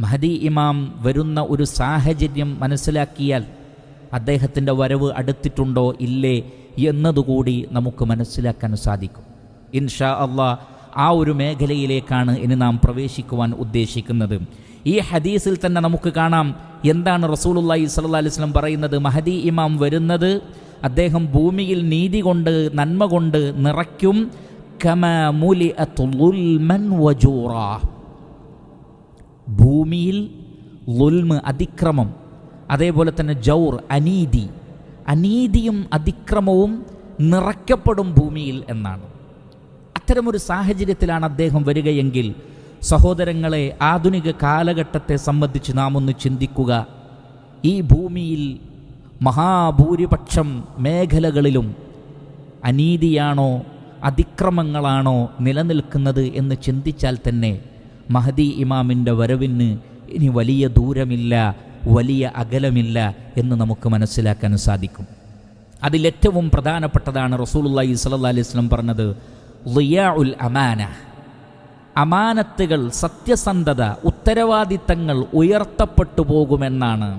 മഹദി ഇമാം വരുന്ന ഒരു സാഹചര്യം മനസ്സിലാക്കിയാൽ അദ്ദേഹത്തിൻ്റെ വരവ് അടുത്തിട്ടുണ്ടോ ഇല്ലേ എന്നതുകൂടി നമുക്ക് മനസ്സിലാക്കാൻ സാധിക്കും. ഇൻഷാ അള്ളാഹ് ആ ഒരു മേഖലയിലേക്കാണ് ഇനി നാം പ്രവേശിക്കുവാൻ ഉദ്ദേശിക്കുന്നത്. ഈ ഹദീസിൽ തന്നെ നമുക്ക് കാണാം എന്താണ് റസൂലുള്ളാഹി സ്വല്ലല്ലാഹി അലൈഹി വസല്ലം പറയുന്നത്. മഹദി ഇമാം വരുന്നത് അദ്ദേഹം ഭൂമിയിൽ നീതി കൊണ്ട് നന്മ കൊണ്ട് നിറയ്ക്കും. കമാ മുലിഅത് ളുൽമൻ വജൂറാ, ഭൂമിയിൽ ളുൽമ് അതിക്രമം, അതേപോലെ തന്നെ ജൗർ അനീതിയും അതിക്രമവും നിറയ്ക്കപ്പെടും ഭൂമിയിൽ എന്നാണ്. അത്തരമൊരു സാഹചര്യത്തിലാണ് അദ്ദേഹം വരികയെങ്കിൽ സഹോദരങ്ങളെ, ആധുനിക കാലഘട്ടത്തെ സംബന്ധിച്ച് നാം ഒന്ന് ചിന്തിക്കുക. ഈ ഭൂമിയിൽ മഹാഭൂരിപക്ഷം മേഖലകളിലും അനീതിയാണോ അതിക്രമങ്ങളാണോ നിലനിൽക്കുന്നത് എന്ന് ചിന്തിച്ചാൽ തന്നെ മഹദി ഇമാമിൻ്റെ വരവിന് ഇനി വലിയ ദൂരമില്ല, വലിയ അകലമില്ല എന്ന് നമുക്ക് മനസ്സിലാക്കാൻ സാധിക്കും. അതിലേറ്റവും പ്രധാനപ്പെട്ടതാണ് റസൂലുള്ളാഹി സ്വല്ലല്ലാഹി അലൈഹി വസല്ലം പറഞ്ഞത് ളിയാഉൽ അമാന, അമാനത്തുകൾ, സത്യസന്ധത, ഉത്തരവാദിത്തങ്ങൾ ഉയർത്തപ്പെട്ടു പോകുമെന്നാണ്.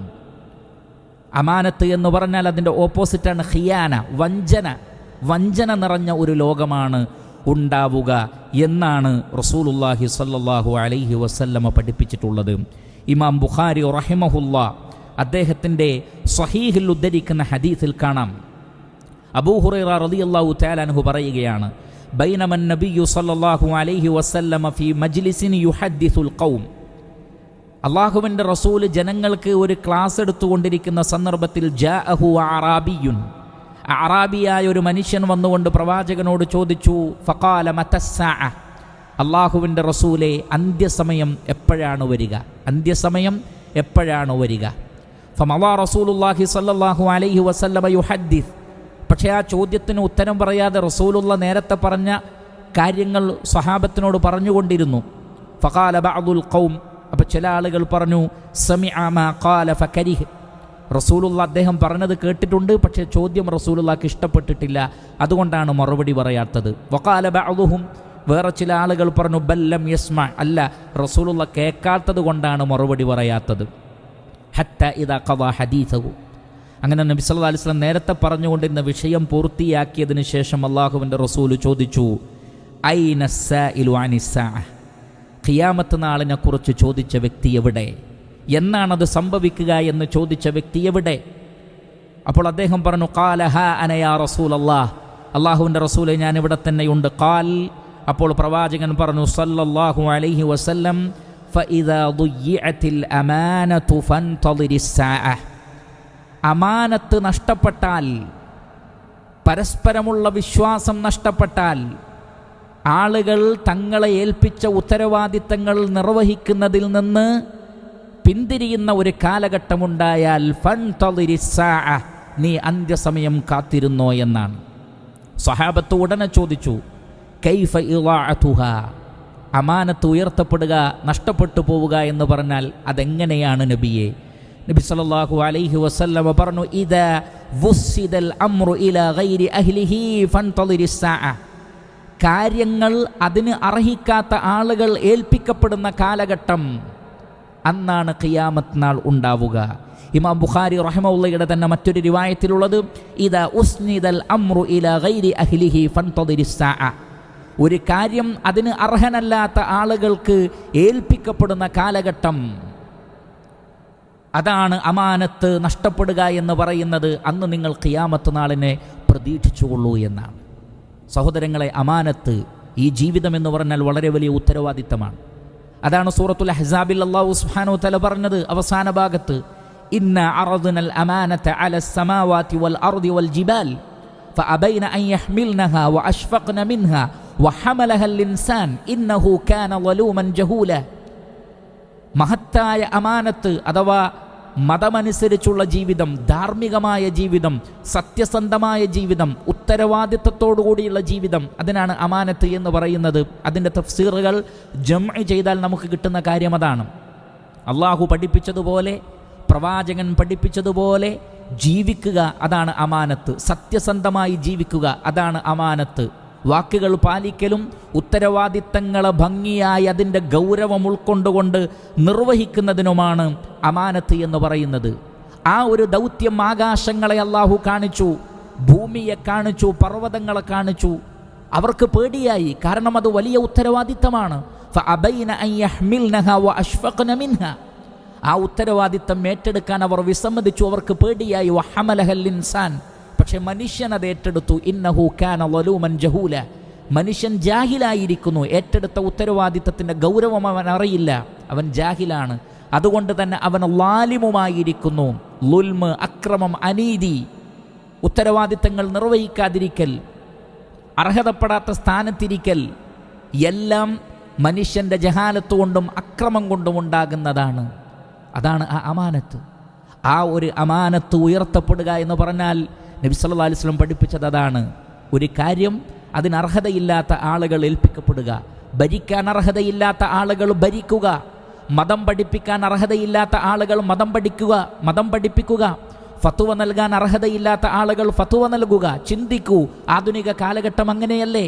അമാനത്ത് എന്ന് പറഞ്ഞാൽ അതിൻ്റെ ഓപ്പോസിറ്റാണ് ഖിയാന, വഞ്ചന നിറഞ്ഞ ഒരു ലോകമാണ് ഉണ്ടാവുക എന്നാണ് റസൂലുള്ളാഹി സ്വല്ലല്ലാഹു അലൈഹി വസല്ലമ പഠിപ്പിച്ചിട്ടുള്ളത്. ഇമാം ബുഖാരി റഹിമഹുല്ലാ അദ്ദേഹത്തിൻ്റെ സ്വഹീഹിൽ ഉദ്ധരിക്കുന്ന ഹദീസിൽ കാണാം, അബൂ ഹുറൈറ റളിയല്ലാഹു തആല അൻഹു പറയുകയാണ്, ബൈനമ നബിയ്യു സ്വല്ലല്ലാഹു അലൈഹി വസല്ലമ ഫീ മജ്ലിസിൻ യുഹദ്ദിസുൽ ഖൗം, അള്ളാഹുവിൻ്റെ റസൂൽ ജനങ്ങൾക്ക് ഒരു ക്ലാസ് എടുത്തുകൊണ്ടിരിക്കുന്ന സന്ദർഭത്തിൽ ജാഅഹു അറാബിയുൻ, അറാബിയായ ഒരു മനുഷ്യൻ വന്നുകൊണ്ട് പ്രവാചകനോട് ചോദിച്ചു, ഫഖാല മതസ്സാഅ, അള്ളാഹുവിൻ്റെ റസൂലെ അന്ത്യസമയം എപ്പോഴാണ് വരിക? ഫമളാ റസൂലുള്ളാഹി സ്വല്ലല്ലാഹു അലൈഹി വസല്ലമ യുഹദ്ദിസ്, പക്ഷേ ആ ചോദ്യത്തിന് ഉത്തരം പറയാതെ റസൂലുള്ള നേരത്തെ പറഞ്ഞ കാര്യങ്ങൾ സ്വഹാബത്തിനോട് പറഞ്ഞുകൊണ്ടിരുന്നു. ഫഖാല ബഅദുൽ ഖൗം, അപ്പോൾ ചില ആളുകൾ പറഞ്ഞു, സമിഅ മാ ഖാല ഫകരിഹ്, റസൂലുള്ള അദ്ദേഹം പറഞ്ഞത് കേട്ടിട്ടുണ്ട്, പക്ഷേ ചോദ്യം റസൂലുള്ളാഹിക്ക് ഇഷ്ടപ്പെട്ടിട്ടില്ല, അതുകൊണ്ടാണ് മറുപടി പറയാത്തത്. വഖാല ബഅദുഹും, വേറെ ചില ആളുകൾ പറഞ്ഞു, ബല്ലം യസ്മ, അല്ല റസൂലുള്ള കേൾക്കാത്തത് കൊണ്ടാണ് മറുപടി പറയാത്തത്. ഹത്ത ഇദാ ഖദാ ഹദീസഹു, അങ്ങനെ നബി സല്ലല്ലാഹു അലൈഹി വസല്ലം നേരത്തെ പറഞ്ഞുകൊണ്ടിരുന്ന വിഷയം പൂർത്തിയാക്കിയതിന് ശേഷം അള്ളാഹുവിൻ്റെ റസൂൽ ചോദിച്ചു, ഐന സ്സായിലു അനിസ്സാഅ, ഖിയാമത്ത് നാളിനെ കുറിച്ച് ചോദിച്ച വ്യക്തി എവിടെ? എന്നാണത് സംഭവിക്കുക എന്ന് ചോദിച്ച വ്യക്തി എവിടെ? അപ്പോൾ അദ്ദേഹം പറഞ്ഞു, ഖാല ഹാ അന യാ റസൂലല്ലാഹ്, അള്ളാഹുവിൻ്റെ റസൂലെ ഞാൻ ഇവിടെ തന്നെയുണ്ട്. ഖാൽ, അപ്പോൾ പ്രവാചകൻ പറഞ്ഞു സല്ലല്ലാഹു അലൈഹി വസല്ലം, ഫഇദാ ദുയ്യിഅത്തിൽ അമാനതു ഫൻതളിരിസ്സാഅ, അമാനത്ത് നഷ്ടപ്പെട്ടാൽ, പരസ്പരമുള്ള വിശ്വാസം നഷ്ടപ്പെട്ടാൽ, ആളുകൾ തങ്ങളെ ഏൽപ്പിച്ച ഉത്തരവാദിത്തങ്ങൾ നിർവഹിക്കുന്നതിൽ നിന്ന് പിന്തിരിയുന്ന ഒരു കാലഘട്ടമുണ്ടായാൽ ഫൻതളിരിസ്സാഅ, നീ അന്ത്യസമയം കാത്തിരുന്നോ എന്നാണ്. സ്വഹാബത്ത് ഉടനെ ചോദിച്ചു, കൈഫ ഇളാഅതുഹാ, അമാനത്ത് ഉയർത്തപ്പെടുക, നഷ്ടപ്പെട്ടു പോവുക എന്ന് പറഞ്ഞാൽ അതെങ്ങനെയാണ് നബിയെ? നബി സല്ലല്ലാഹു അലൈഹി വസല്ലമ പറഞ്ഞു, ഇദാ വുസ്സിദൽ അംറു ഇലാ ഗൈരി അഹ്ലിഹി ഫൻതളിരിസ്സാഅ, കാര്യങ്ങൾ അതിന് അർഹിക്കാത്ത ആളുകൾ ഏൽപ്പിക്കപ്പെടുന്ന കാലഘട്ടം, അന്നാണ് ഖിയാമത്ത് നാൾ ഉണ്ടാവുക. ഇമാം ബുഖാരി റഹിമഹുള്ളയുടെ തന്നെ മറ്റൊരു റിവായത്തിലുള്ളത്, ഇദാ ഉസ്നിദൽ അംറു ഇലാ ഗൈരി അഹ്ലിഹി ഫൻതളിരിസ്സാഅ, ഒരു കാര്യം അതിന് അർഹനല്ലാത്ത ആളുകൾക്ക് ഏൽപ്പിക്കപ്പെടുന്ന കാലഘട്ടം, അതാണ് അമാനത്ത് നഷ്ടപ്പെടുക എന്ന് പറയുന്നത്. അന്ന് നിങ്ങൾ ഖിയാമത്ത് നാളിനെ പ്രതീക്ഷിച്ചുകൊള്ളൂ എന്നാണ്. സഹോദരങ്ങളെ, അമാനത്ത്, ഈ ജീവിതം എന്ന് പറഞ്ഞാൽ വളരെ വലിയ ഉത്തരവാദിത്തമാണ്. അതാണ് സൂറത്തുൽ അഹ്സാബിൽ അല്ലാഹു സുബ്ഹാനഹു വ തആല പറഞ്ഞത് അവസാന ഭാഗത്ത്, ഇന്ന അറദ്നൽ അമാനത അലസ് സമാവാതി വൽ അർദി വൽ ജിബാൽ ഫഅബൈന അൻ യഹ്മിൽനഹാ വഅഷ്ഫഖ്ന മിൻഹാ വഹമലഹൽ ഇൻസാൻ ഇന്നഹു കാന ളലൂമൻ ജഹൂല. മഹത്തായ അമാനത്ത് അഥവാ മതമനുസരിച്ചുള്ള ജീവിതം, ധാർമ്മികമായ ജീവിതം, സത്യസന്ധമായ ജീവിതം, ഉത്തരവാദിത്തത്തോടുകൂടിയുള്ള ജീവിതം, അതിനാണ് അമാനത്ത് എന്ന് പറയുന്നത്. അതിൻ്റെ തഫ്സീറുകൾ ജംഅ് ചെയ്താൽ നമുക്ക് കിട്ടുന്ന കാര്യം അതാണ്. അള്ളാഹു പഠിപ്പിച്ചതുപോലെ, പ്രവാചകൻ പഠിപ്പിച്ചതുപോലെ ജീവിക്കുക, അതാണ് അമാനത്ത്. സത്യസന്ധമായി ജീവിക്കുക, അതാണ് അമാനത്ത്. വാക്കുകൾ പാലിക്കലും ഉത്തരവാദിത്തങ്ങളെ ഭംഗിയായി അതിൻ്റെ ഗൗരവം ഉൾക്കൊണ്ടുകൊണ്ട് നിർവഹിക്കുന്നതിനുമാണ് അമാനത്ത് എന്ന് പറയുന്നത്. ആ ഒരു ദൗത്യം ആകാശങ്ങളെ അല്ലാഹു കാണിച്ചു, ഭൂമിയെ കാണിച്ചു, പർവ്വതങ്ങളെ കാണിച്ചു. അവർക്ക് പേടിയായി, കാരണം അത് വലിയ ഉത്തരവാദിത്തമാണ്. ഫഅബൈന അൻ യഹ്മിൽനഹ വഅശ്ഫഖന മിൻഹ. ആ ഉത്തരവാദിത്തം ഏറ്റെടുക്കാൻ അവർ വിസമ്മതിച്ചു, അവർക്ക് പേടിയായി. വഹമലഹൽ ഇൻസാൻ, പക്ഷെ മനുഷ്യൻ അത് ഏറ്റെടുത്തു. ഇന്നഹു കാന ളലൂമൻ ജഹൂല. മനുഷ്യൻ ജാഹിലായിരിക്കുന്നു. ഏറ്റെടുത്ത ഉത്തരവാദിത്തത്തിൻ്റെ ഗൗരവം അവൻ അറിയില്ല, അവൻ ജാഹിലാണ്. അതുകൊണ്ട് തന്നെ അവൻ ലാലിമുമായിരിക്കുന്നു. ലുൽമ്, അക്രമം, അനീതി, ഉത്തരവാദിത്തങ്ങൾ നിർവഹിക്കാതിരിക്കൽ, അർഹതപ്പെടാത്ത സ്ഥാനത്തിരിക്കൽ എല്ലാം മനുഷ്യൻ്റെ ജഹാലത്ത് കൊണ്ടും അക്രമം കൊണ്ടും ഉണ്ടാകുന്നതാണ്. അതാണ് ആ അമാനത്ത്. ആ ഒരു അമാനത്ത് ഉയർത്തപ്പെടുക എന്ന് പറഞ്ഞാൽ നബി സല്ലല്ലാഹു അലൈഹി വസല്ലം പഠിപ്പിച്ചത് അതാണ്. ഒരു കാര്യം അതിന് അർഹതയില്ലാത്ത ആളുകൾ ഏൽപ്പിക്കപ്പെടുക, ഭരിക്കാൻ അർഹതയില്ലാത്ത ആളുകൾ ഭരിക്കുക, മതം പഠിപ്പിക്കാൻ അർഹതയില്ലാത്ത ആളുകൾ മതം പഠിപ്പിക്കുക, ഫത്വ നൽകാൻ അർഹതയില്ലാത്ത ആളുകൾ ഫത്വ നൽകുക. ചിന്തിക്കൂ, ആധുനിക കാലഘട്ടം അങ്ങനെയല്ലേ?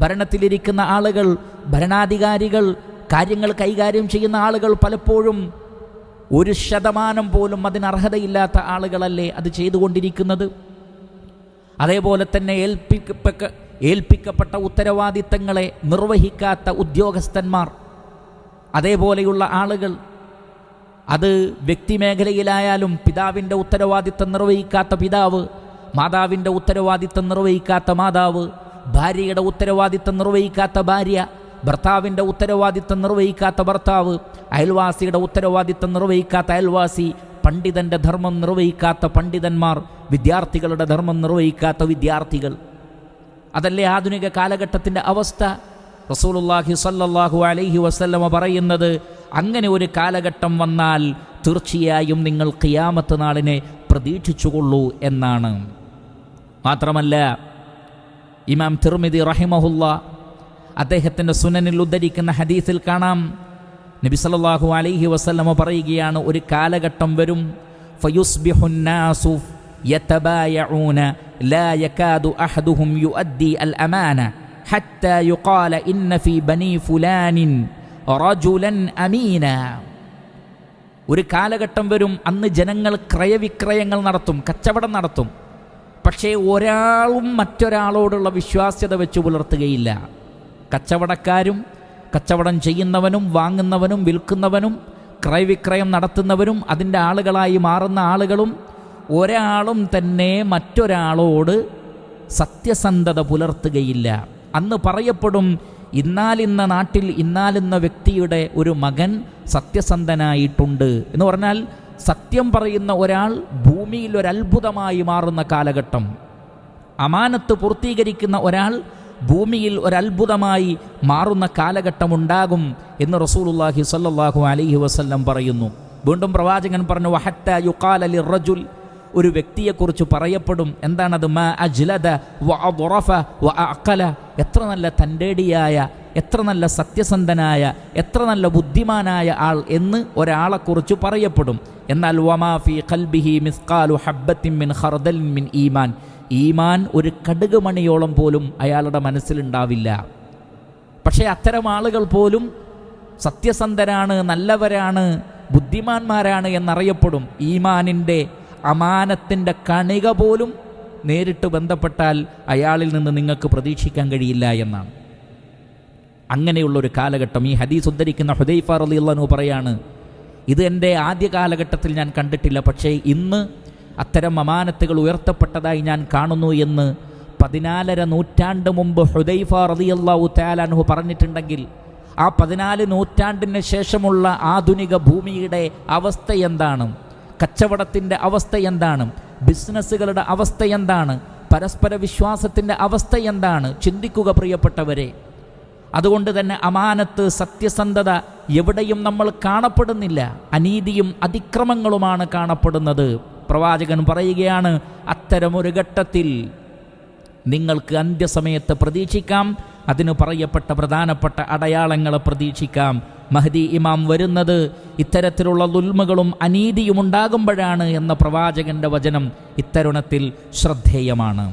ഭരണത്തിലിരിക്കുന്ന ആളുകൾ, ഭരണാധികാരികൾ, കാര്യങ്ങൾ കൈകാര്യം ചെയ്യുന്ന ആളുകൾ പലപ്പോഴും 1% പോലും അതിന് അർഹതയില്ലാത്ത ആളുകളല്ലേ അത് ചെയ്തുകൊണ്ടിരിക്കുന്നത്? അതേപോലെ തന്നെ ഏൽപ്പിക്കപ്പെട്ട ഉത്തരവാദിത്തങ്ങളെ നിർവഹിക്കാത്ത ഉദ്യോഗസ്ഥന്മാർ, അതേപോലെയുള്ള ആളുകൾ, അത് വ്യക്തിമേഖലയിലായാലും പിതാവിൻ്റെ ഉത്തരവാദിത്തം നിർവഹിക്കാത്ത പിതാവ്, മാതാവിൻ്റെ ഉത്തരവാദിത്തം നിർവഹിക്കാത്ത മാതാവ്, ഭാര്യയുടെ ഉത്തരവാദിത്തം നിർവഹിക്കാത്ത ഭാര്യ, ഭർത്താവിൻ്റെ ഉത്തരവാദിത്തം നിർവഹിക്കാത്ത ഭർത്താവ്, അയൽവാസിയുടെ ഉത്തരവാദിത്തം നിർവഹിക്കാത്ത അയൽവാസി, പണ്ഡിതൻ്റെ ധർമ്മം നിർവഹിക്കാത്ത പണ്ഡിതന്മാർ, വിദ്യാർത്ഥികളുടെ ധർമ്മം നിർവഹിക്കാത്ത വിദ്യാർത്ഥികൾ. അതല്ലേ ആധുനിക കാലഘട്ടത്തിൻ്റെ അവസ്ഥ? റസൂലുള്ളാഹി സ്വല്ലല്ലാഹു അലൈഹി വസല്ലമ പറയുന്നത്, അങ്ങനെ ഒരു കാലഘട്ടം വന്നാൽ തീർച്ചയായും നിങ്ങൾ ഖിയാമത്ത് നാളിനെ പ്രതീക്ഷിച്ചുകൊള്ളൂ എന്നാണ്. മാത്രമല്ല, ഇമാം തിർമിദി റഹിമഹുല്ലാ അദ്ദേഹത്തിൻ്റെ സുനനിൽ ഉദ്ധരിക്കുന്ന ഹദീസിൽ കാണാം, നബി സല്ലല്ലാഹു അലൈഹി വസല്ലമ പറയുകയാണ്, ഒരു കാലഘട്ടം വരും, ഫയുസ്ബിഹുന്നാസു യതബായഊന ലാ യകാദു അഹദുഹും യുഅദ്ദി അൽ അമാന ഹത്താ യുഖാല ഇന്ന ഫീ ബനി ഫുലാനിൻ റജുലൻ അമീന. ഒരു കാലഘട്ടം വരും, അന്ന് ജനങ്ങൾ ക്രയവിക്രയങ്ങൾ നടത്തും, കച്ചവടം നടത്തും. പക്ഷേ ഒരാളും മറ്റൊരാളോടുള്ള വിശ്വാസ്യത വെച്ച് പുലർത്തുകയില്ല. കച്ചവടക്കാരും, കച്ചവടം ചെയ്യുന്നവനും വാങ്ങുന്നവനും വിൽക്കുന്നവനും ക്രയവിക്രയം നടത്തുന്നവരും അതിൻ്റെ ആളുകളായി മാറുന്ന ആളുകളും ഒരാളും തന്നെ മറ്റൊരാളോട് സത്യസന്ധത പുലർത്തുകയില്ല. അന്ന് പറയപ്പെടും, ഇന്നാലിന്ന നാട്ടിൽ ഇന്നാലിന്ന വ്യക്തിയുടെ ഒരു മകൻ സത്യസന്ധനായിട്ടുണ്ട് എന്ന് പറഞ്ഞാൽ സത്യം പറയുന്ന ഒരാൾ ഭൂമിയിൽ ഒരത്ഭുതമായി മാറുന്ന കാലഘട്ടം. അമാനത്ത് പൂർത്തീകരിക്കുന്ന ഒരാൾ ഭൂമിയിൽ ഒരത്ഭുതമായി മാറുന്ന കാലഘട്ടമുണ്ടാകും എന്ന് റസൂലുള്ളാഹി സ്വല്ലല്ലാഹു അലൈഹി വസല്ലം പറയുന്നു. വീണ്ടും പ്രവാചകൻ പറഞ്ഞു, വഹത്താ യുഖാല ലിർറജുൽ, ഒരു വ്യക്തിയെക്കുറിച്ച് പറയപ്പെടും, എന്താണത്? മാ അജ്ലദ വഅദ്റഫ വഅഖല, എത്ര നല്ല തൻ്റെടിയായ, എത്ര നല്ല സത്യസന്ധനായ, എത്ര നല്ല ബുദ്ധിമാനായ ആൾ എന്ന് ഒരാളെക്കുറിച്ച് പറയപ്പെടും. എന്നാൽ വമാ ഫീ ഖൽബിഹി മിസ്ഖാലു ഹബ്ബത്തിൻ മിൻ ഖർദലിൻ മിൻ ഈമാൻ, ഈമാൻ ഒരു കടുക് മണിയോളം പോലും അയാളുടെ മനസ്സിലുണ്ടാവില്ല. പക്ഷേ അത്തരം ആളുകൾ പോലും സത്യസന്ധരാണ്, നല്ലവരാണ്, ബുദ്ധിമാന്മാരാണ് എന്നറിയപ്പെടും. ഈമാനിൻ്റെ അമാനത്തിൻ്റെ കണിക പോലും നേരിട്ട് ബന്ധപ്പെട്ടാൽ അയാളിൽ നിന്ന് നിങ്ങൾക്ക് പ്രതീക്ഷിക്കാൻ കഴിയില്ല എന്നാണ്. അങ്ങനെയുള്ളൊരു കാലഘട്ടം ഈ ഹദീസ് ഉദ്ധരിക്കുന്ന ഹുദൈഫ റളിയല്ലാഹു അൻഹു പറയാണ്, ഇത് എൻ്റെ ആദ്യ കാലഘട്ടത്തിൽ ഞാൻ കണ്ടിട്ടില്ല, പക്ഷേ ഇന്ന് അത്തരം അമാനത്തുകൾ ഉയർത്തപ്പെട്ടതായി ഞാൻ കാണുന്നു എന്ന് 14 നൂറ്റാണ്ട് മുമ്പ് ഹുദൈഫ റളിയല്ലാഹു തആല അൻഹു പറഞ്ഞിട്ടുണ്ടെങ്കിൽ, ആ 14 നൂറ്റാണ്ടിന് ശേഷമുള്ള ആധുനിക ഭൂമിയുടെ അവസ്ഥ എന്താണ്? കച്ചവടത്തിൻ്റെ അവസ്ഥ എന്താണ്? ബിസിനസ്സുകളുടെ അവസ്ഥ എന്താണ്? പരസ്പര വിശ്വാസത്തിൻ്റെ അവസ്ഥ എന്താണ്? ചിന്തിക്കുക പ്രിയപ്പെട്ടവരെ. അതുകൊണ്ട് തന്നെ അമാനത്ത്, സത്യസന്ധത എവിടെയും നമ്മൾ കാണപ്പെടുന്നില്ല. അനീതിയും അതിക്രമങ്ങളുമാണ് കാണപ്പെടുന്നത്. പ്രവാചകൻ പറയുകയാണ്, അത്തരമൊരു ഘട്ടത്തിൽ നിങ്ങൾക്ക് അന്ത്യസമയത്ത് പ്രതീക്ഷിക്കാം. അതിന് പറയപ്പെട്ട പ്രധാനപ്പെട്ട അടയാളങ്ങളെ പ്രതീക്ഷിക്കാം. മഹ്ദി ഇമാം വരുന്നത് ഇത്തരത്തിലുള്ള ദുൽമകളും അനീതിയും ഉണ്ടാകുമ്പോഴാണ് എന്ന പ്രവാചകന്റെ വചനം ഇത്തരുണത്തിൽ ശ്രദ്ധേയമാണ്.